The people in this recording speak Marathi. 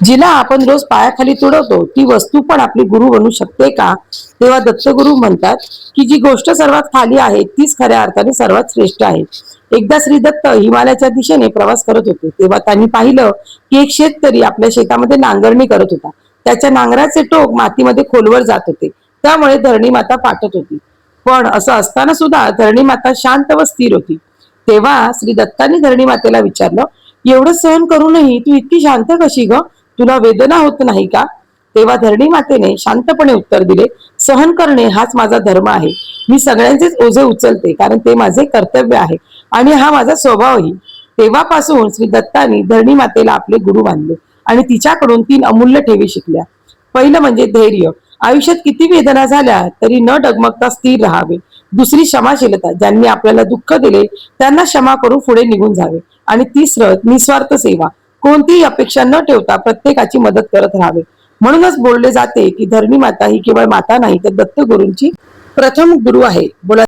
जिला आपण रोज पायाखाली तुडवतो ती वस्तू पण आपली गुरु बनू शकते का? तेव्हा दत्तगुरु म्हणतात की जी गोष्ट सर्वात खाली आहे तीच खऱ्या अर्थाने सर्वात श्रेष्ठ आहे. एकदा श्री दत्त हिमालयाच्या दिशेने प्रवास करत होते तेव्हा त्यांनी पाहिलं की एक शेतकरी आपल्या शेतामध्ये नांगरणी करत होता. त्याच्या नांगराचे टोक मातीमध्ये खोलवर जात होते, त्यामुळे धरणी माता पाठत होती. पण असं असताना सुद्धा धरणी माता शांत व स्थिर होती. तेव्हा श्री दत्तांनी धरणी मातेला विचारलं, एवढं सहन करूनही तू इतकी शांत कशी ग? तुला वेदना होत नाही का? तेव्हा धरणी मातेने शांतपणे उत्तर दिले, सहन करणे हाच माझा धर्म आहे. मी सगळ्यांचेच ओझे उचलते कारण ते माझे कर्तव्य आहे आणि हा माझा स्वभावही. तेव्हापासून श्री दत्तांनी धरणी मातेला आपले गुरु मानले आणि तिच्याकडून 3 अमूल्य ठेवी शिकल्या. पहिलं म्हणजे धैर्य. आयुष्यात किती वेदना झाल्या तरी न डगमगता स्थिर राहावे. दुसरी क्षमाशीलता. ज्यांनी आपल्याला दुःख दिले त्यांना क्षमा करून पुढे निघून जावे. आणि तिसरं निस्वार्थ सेवा. कोणतीही अपेक्षा न ठेवता प्रत्येकाची मदत करत राहावे. म्हणूनच बोलले जाते की धरणी माता ही केवळ माता नाही तर दत्तगुरूंची प्रथम गुरु आहे. बोला.